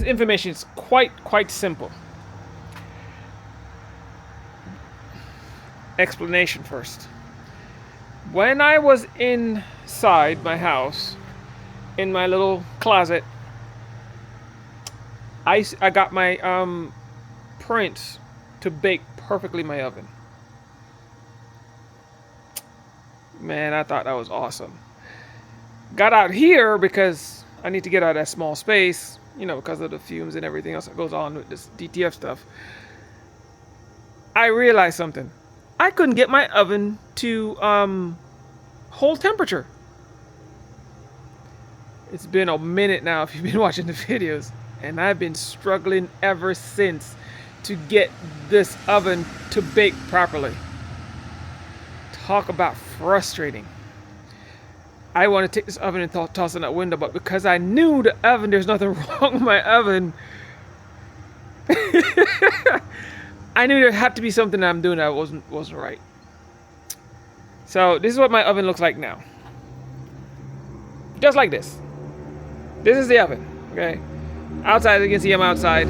information is quite simple. Explanation first. When I was inside my house, in my little closet, I got my prints to bake perfectly in my oven. Man, I thought that was awesome. Got out here because I need to get out of that small space, you know, because of the fumes and everything else that goes on with this DTF stuff. I realized something. I couldn't get my oven to hold temperature. It's been a minute now if you've been watching the videos, and I've been struggling ever since to get this oven to bake properly. Talk about frustrating. I want to take this oven and toss it in that window, but because I knew the oven, there's nothing wrong with my oven. I knew there had to be something that I'm doing that wasn't right. So this is what my oven looks like now. Just like this. This is the oven, okay? Outside, you can see I'm outside.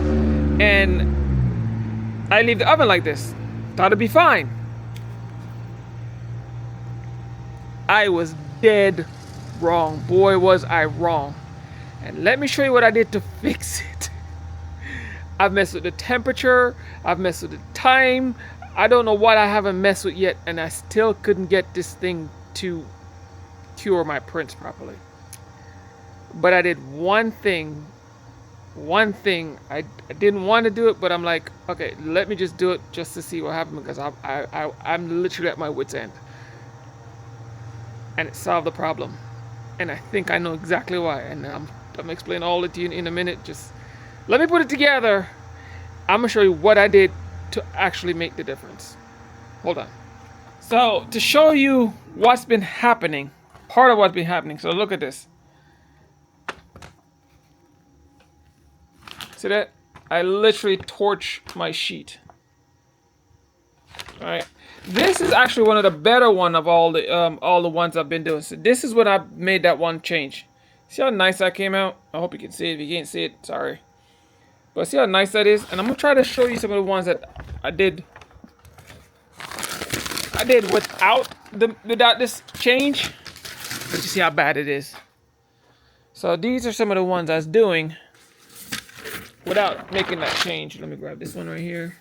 And I leave the oven like this. Thought it'd be fine. I was dead wrong. Boy, was I wrong. And let me show you what I did to fix it. I've messed with the temperature. I've messed with the time. I don't know what I haven't messed with yet, and I still couldn't get this thing to cure my prints properly. But I did one thing. I didn't want to do it, but I'm like, okay, let me just do it just to see what happens, because I'm literally at my wit's end. And it solved the problem. And I think I know exactly why. And I'm explaining all it to you in a minute. Just let me put it together. I'm going to show you what I did to actually make the difference. Hold on. So to show you what's been happening, part of what's been happening. So look at this. See that? I literally torch my sheet. All right. This is actually one of the better one of all the ones I've been doing. So this is when I made that one change. See how nice that came out? I hope you can see it. If you can't see it, sorry. But see how nice that is? And I'm gonna try to show you some of the ones that I did without this change. But you see how bad it is. So these are some of the ones I was doing without making that change. Let me grab this one right here.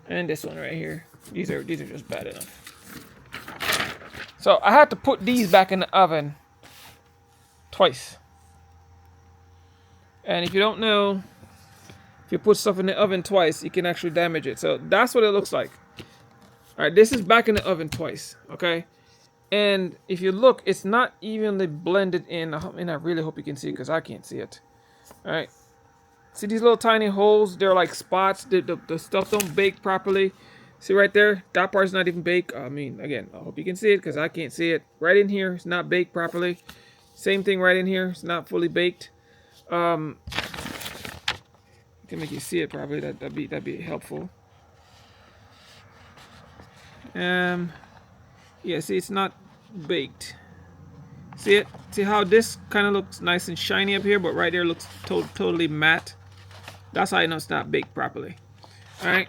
And this one right here. These are just bad enough. So I had to put these back in the oven twice. And if you don't know, if you put stuff in the oven twice, you can actually damage it. So that's what it looks like. All right, this is back in the oven twice, okay? And if you look, it's not evenly blended in. And I really hope you can see it, because I can't see it. All right. See these little tiny holes? They're like spots. The stuff don't bake properly. See right there? That part's not even baked. I mean, again, I hope you can see it, because I can't see it. Right in here, it's not baked properly. Same thing right in here. It's not fully baked. Can make you see it probably. That'd be helpful. Yeah, see, it's not baked. See it? See how this kind of looks nice and shiny up here, but right there looks totally matte. That's how I know it's not baked properly. All right.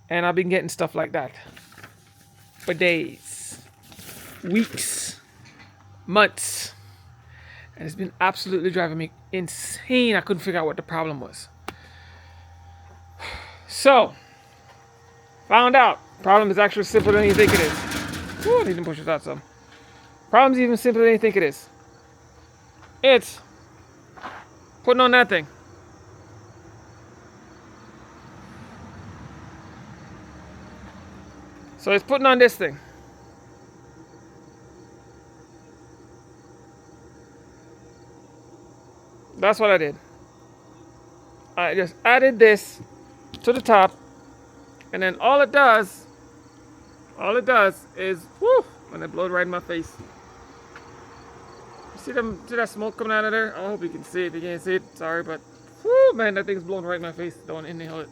And I've been getting stuff like that for days, weeks, months. And it's been absolutely driving me insane. I couldn't figure out what the problem was. So, found out. Problem is actually simpler than you think it is. Woo, I need to push it out some. Problem's even simpler than you think it is. It's putting on that thing. So it's putting on this thing. That's what I did. I just added this to the top, and then all it does is, whoo, when it blows right in my face. See that smoke coming out of there? I hope you can see it. If you can't see it, sorry, but whoo, man, that thing's blowing right in my face. Don't inhale it.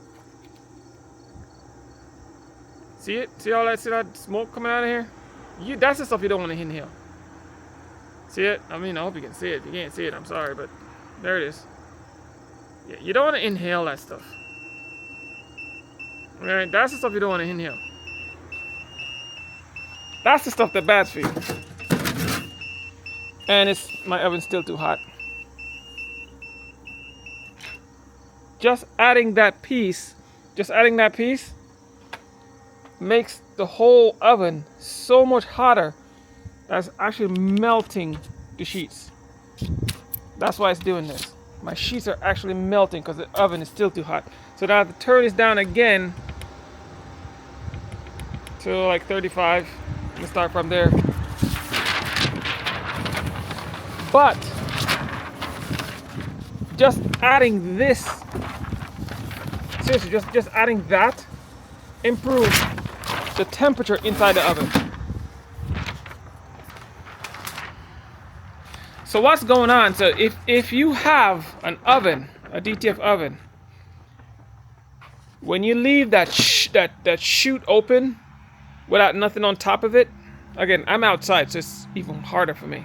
See it? See that smoke coming out of here? That's the stuff you don't want to inhale. See it? I mean, I hope you can see it. If you can't see it, I'm sorry, but There it is. Yeah, you don't want to inhale that stuff. Alright, that's the stuff you don't want to inhale. That's the stuff that's bad for you. And my oven's still too hot. Just adding that piece makes the whole oven so much hotter that's actually melting the sheets. That's why it's doing this. My sheets are actually melting because the oven is still too hot. So now I have to turn this down again to like 35. I'm gonna start from there. But just adding this, seriously, just adding that improves the temperature inside the oven. So what's going on? So if you have an oven, a DTF oven, when you leave that chute open without nothing on top of it, again, I'm outside, so it's even harder for me.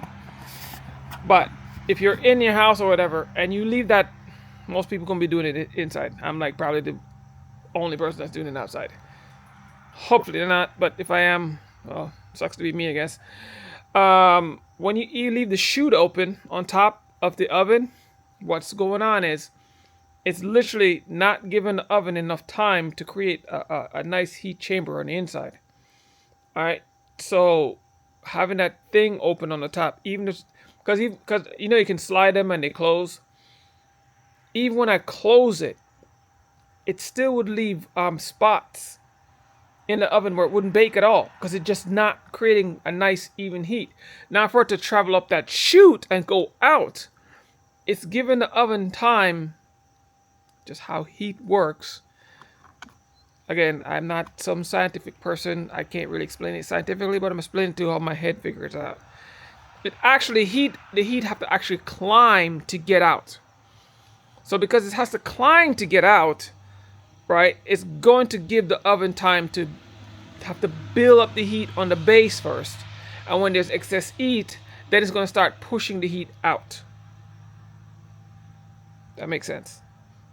But if you're in your house or whatever, and you leave that, most people gonna be doing it inside. I'm like probably the only person that's doing it outside. Hopefully not, but if I am, well, sucks to be me, I guess. When you leave the chute open on top of the oven, what's going on is it's literally not giving the oven enough time to create a nice heat chamber on the inside. All right, so having that thing open on the top, even because you know you can slide them and they close. Even when I close it, it still would leave spots in the oven where it wouldn't bake at all because it's just not creating a nice even heat. Now for it to travel up that chute and go out, it's giving the oven time, just how heat works. Again, I'm not some scientific person. I can't really explain it scientifically, but I'm explaining to how my head figures out. It actually the heat have to actually climb to get out. So because it has to climb to get out, right, it's going to give the oven time to have to build up the heat on the base first. And when there's excess heat, then it's going to start pushing the heat out. That makes sense.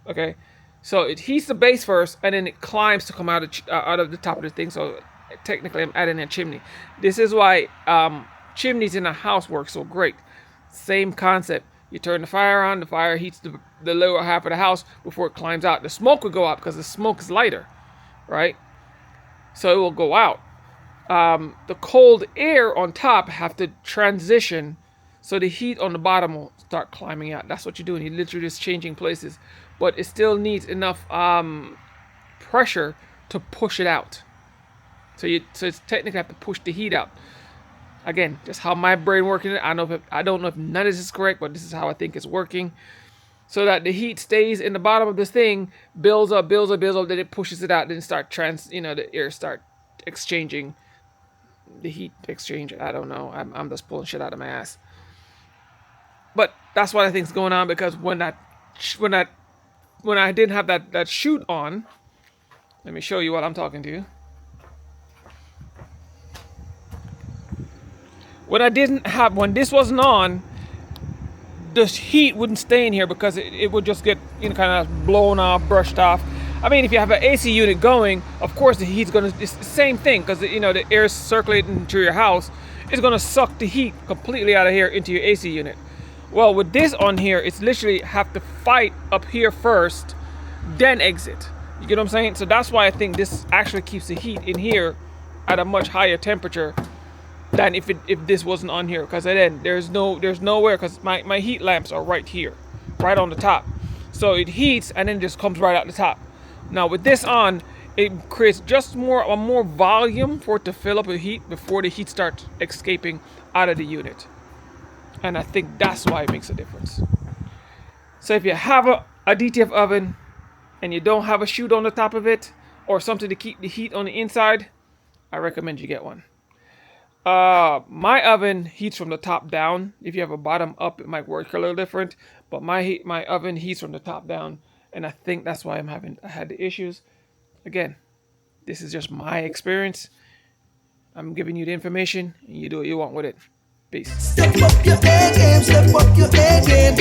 Okay? So it heats the base first, and then it climbs to come out of the top of the thing. So technically, I'm adding a chimney. This is why chimneys in a house work so great. Same concept. You turn the fire on, the fire heats the lower half of the house before it climbs out. The smoke will go out because the smoke is lighter, right? So it will go out. The cold air on top have to transition, so the heat on the bottom will start climbing out. That's what you're doing. You're literally just changing places. But it still needs enough pressure to push it out. So it's technically have to push the heat out. Again, just how my brain working. I don't know if none of this is correct, but this is how I think it's working. So that the heat stays in the bottom of this thing, builds up, then it pushes it out, then the air start exchanging, the heat exchange. I don't know. I'm just pulling shit out of my ass. But that's what I think is going on, because when I didn't have that chute on, let me show you what I'm talking to. When this wasn't on, the heat wouldn't stay in here because it would just get kind of blown off, brushed off. I mean, if you have an AC unit going, of course the heat's it's the same thing, because the air circulating through your house is gonna suck the heat completely out of here into your AC unit. Well, with this on here, it's literally have to fight up here first, then exit. You get what I'm saying? So that's why I think this actually keeps the heat in here at a much higher temperature than if this wasn't on here, because then there's nowhere, because my heat lamps are right here, right on the top. So it heats and then just comes right out the top. Now with this on, it creates just more volume for it to fill up with heat before the heat starts escaping out of the unit. And I think that's why it makes a difference. So if you have a DTF oven and you don't have a chute on the top of it, or something to keep the heat on the inside, I recommend you get one. My oven heats from the top down. If you have a bottom up, it might work a little different, but my oven heats from the top down, and I think that's why I had the issues. Again, this is just my experience. I'm giving you the information, and you do what you want with it. Peace. Step up your A game, step up your A game.